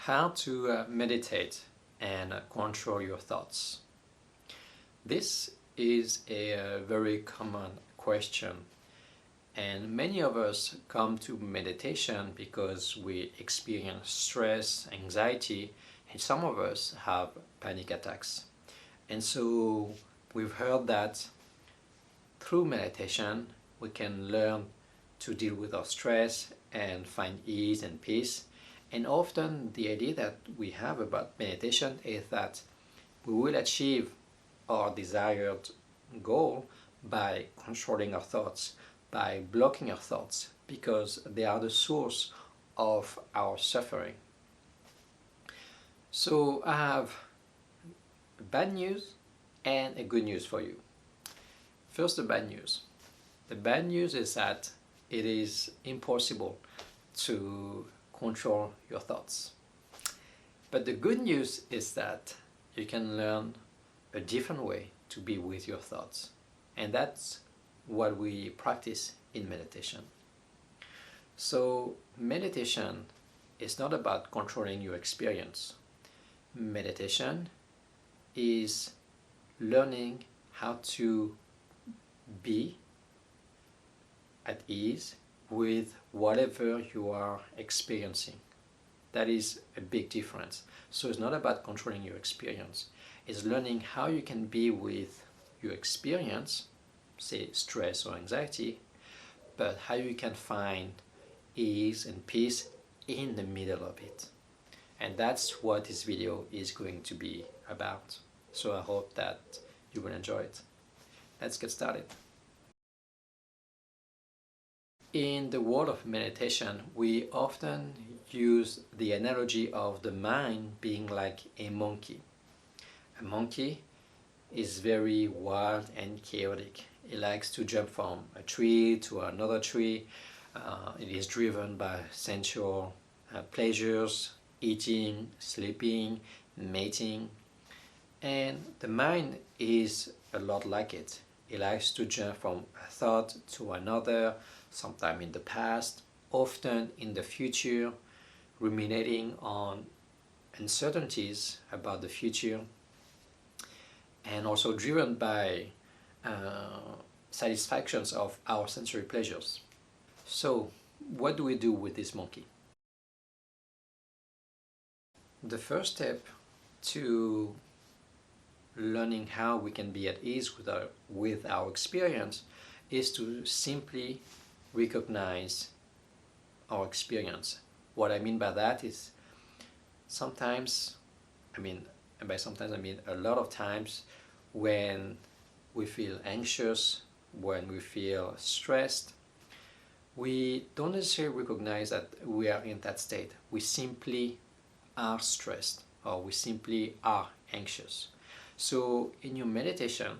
How to meditate and control your thoughts. This is a very common question, and many of us come to meditation because we experience stress, anxiety, and some of us have panic attacks. And so we've heard that through meditation we can learn to deal with our stress and find ease and peace. And often the idea that we have about meditation is that we will achieve our desired goal by controlling our thoughts, by blocking our thoughts, because they are the source of our suffering. So I have bad news and a good news for you. First, the bad news. The bad news is that it is impossible to control your thoughts. But the good news is that you can learn a different way to be with your thoughts. And that's what we practice in meditation. So meditation is not about controlling your experience. Meditation is learning how to be at ease with whatever you are experiencing. That is a big difference. So it's not about controlling your experience. It's learning how you can be with your experience, say stress or anxiety, but how you can find ease and peace in the middle of it. And that's what this video is going to be about. So I hope that you will enjoy it. Let's get started. In the world of meditation, we often use the analogy of the mind being like a monkey. A monkey is very wild and chaotic. It likes to jump from a tree to another tree. It is driven by sensual pleasures, eating, sleeping, mating. And the mind is a lot like it. It likes to jump from a thought to another, sometime in the past, often in the future, ruminating on uncertainties about the future, and also driven by satisfactions of our sensory pleasures. So, what do we do with this monkey? The first step to learning how we can be at ease with our experience is to simply recognize our experience. What I mean by that is sometimes, and by sometimes I mean a lot of times, when we feel anxious, when we feel stressed, we don't necessarily recognize that we are in that state. We simply are stressed, or we simply are anxious. So in your meditation,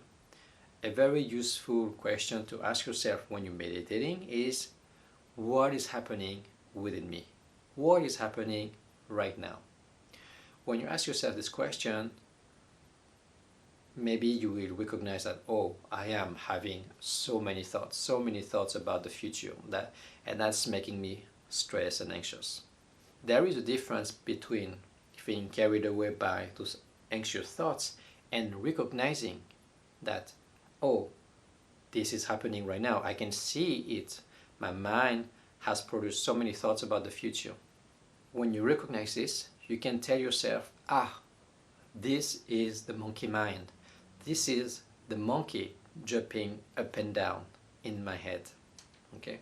a very useful question to ask yourself when you're meditating is, what is happening within me? What is happening right now? When you ask yourself this question, maybe you will recognize that, oh, I am having so many thoughts about the future, and that's making me stressed and anxious. There is a difference between feeling carried away by those anxious thoughts and recognizing that, oh, this is happening right now. I can see it. My mind has produced so many thoughts about the future. When you recognize this, you can tell yourself, this is the monkey mind. This is the monkey jumping up and down in my head. Okay?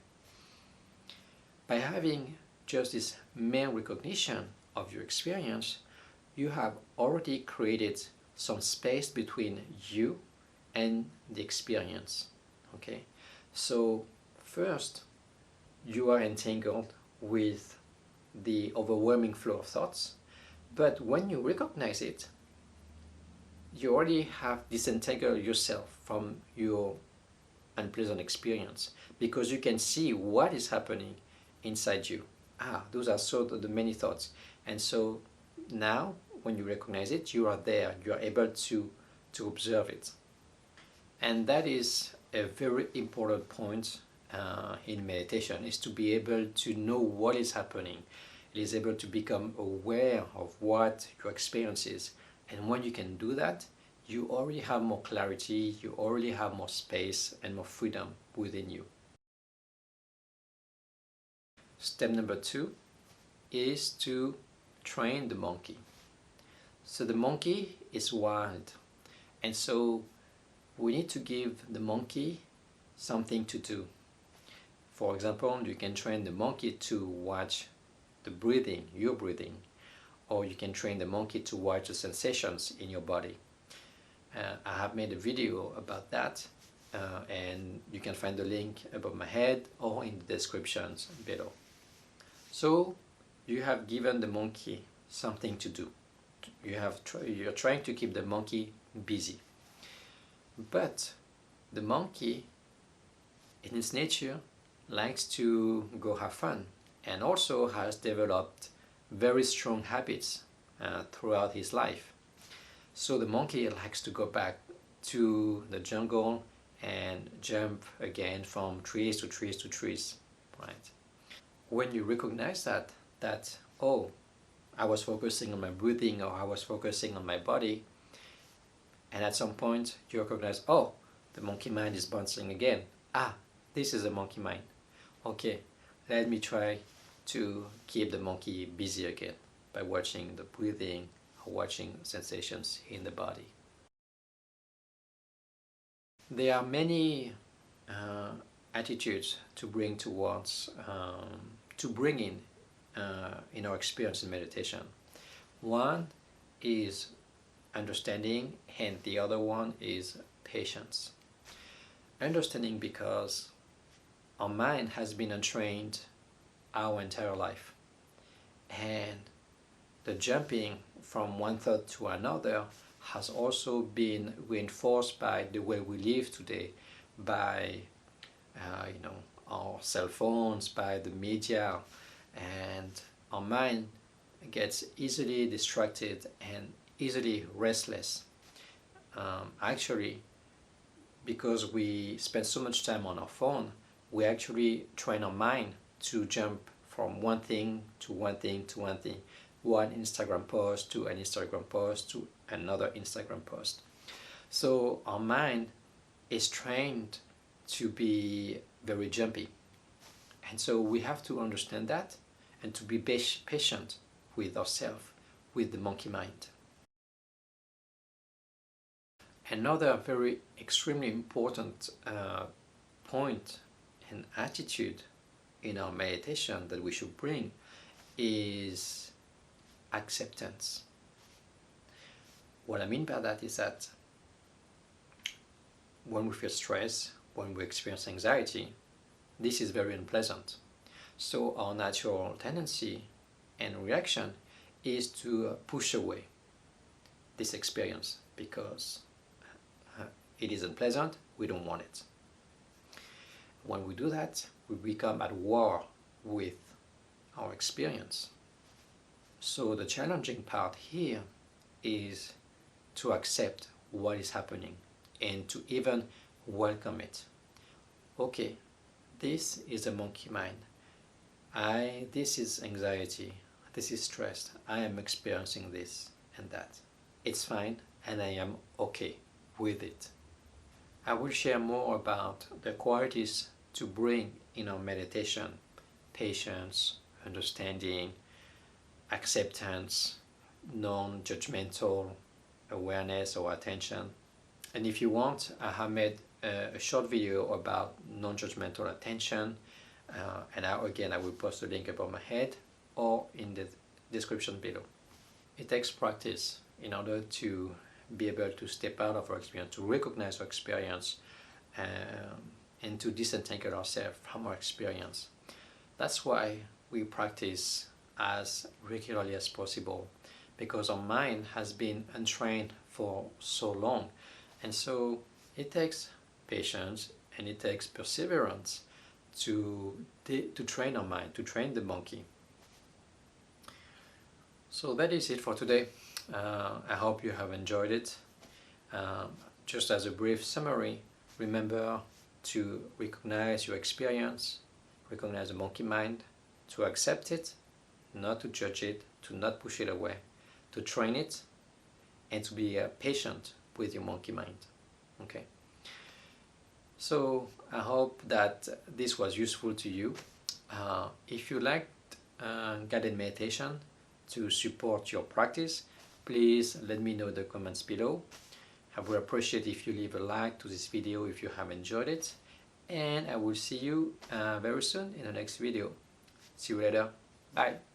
By having just this mere recognition of your experience, you have already created some space between you and the experience. Okay? So first, you are entangled with the overwhelming flow of thoughts, but when you recognize it, you already have disentangled yourself from your unpleasant experience, because you can see what is happening inside you. Those are so the many thoughts. And so now when you recognize it, you are there, you are able to observe it. And that is a very important point in meditation, is to be able to know what is happening. It is able to become aware of what your experience is. And when you can do that, you already have more clarity, you already have more space and more freedom within you. Step number 2 is to train the monkey. So the monkey is wild, and so we need to give the monkey something to do. For example, you can train the monkey to watch the breathing, your breathing, or you can train the monkey to watch the sensations in your body. I have made a video about that, and you can find the link above my head or in the descriptions below. So you have given the monkey something to do. You're trying to keep the monkey busy. But the monkey, in its nature, likes to go have fun and also has developed very strong habits throughout his life. So the monkey likes to go back to the jungle and jump again from trees to trees to trees, right? When you recognize that, oh, I was focusing on my breathing or I was focusing on my body, and at some point you recognize, oh, the monkey mind is bouncing again. Ah, this is a monkey mind. Okay, let me try to keep the monkey busy again by watching the breathing or watching sensations in the body. There are many attitudes to bring towards, to bring in our experience in meditation. One is understanding, and the other one is patience. Understanding because our mind has been untrained our entire life, and the jumping from one thought to another has also been reinforced by the way we live today, by our cell phones, by the media, and our mind gets easily distracted and easily restless. Actually, because we spend so much time on our phone, we actually train our mind to jump from one thing to one thing to one thing, one Instagram post to an Instagram post to another Instagram post. So our mind is trained to be very jumpy. And so we have to understand that and to be patient with ourselves, with the monkey mind. Another very extremely important point and attitude in our meditation that we should bring is acceptance. What I mean by that is that when we feel stress, when we experience anxiety, this is very unpleasant. So our natural tendency and reaction is to push away this experience because it is unpleasant, we don't want it. When we do that, we become at war with our experience. So the challenging part here is to accept what is happening and to even welcome it. Okay, this is a monkey mind. This is anxiety, this is stress, I am experiencing this and that. It's fine and I am okay with it. I will share more about the qualities to bring in our meditation: patience, understanding, acceptance, non-judgmental awareness or attention. And if you want, I have made a short video about non-judgmental attention, and I will post a link above my head or in the description below. It takes practice in order to be able to step out of our experience, to recognize our experience, and to disentangle ourselves from our experience. That's why we practice as regularly as possible, because our mind has been untrained for so long. And so it takes patience and it takes perseverance to train our mind, to train the monkey. So that is it for today. I hope you have enjoyed it. Just as a brief summary, remember to recognize your experience, recognize the monkey mind, to accept it, not to judge it, to not push it away, to train it, and to be patient with your monkey mind. Okay. So I hope that this was useful to you. If you liked guided meditation to support your practice, please let me know in the comments below. I would appreciate if you leave a like to this video if you have enjoyed it, and I will see you very soon in the next video. See you later. Bye.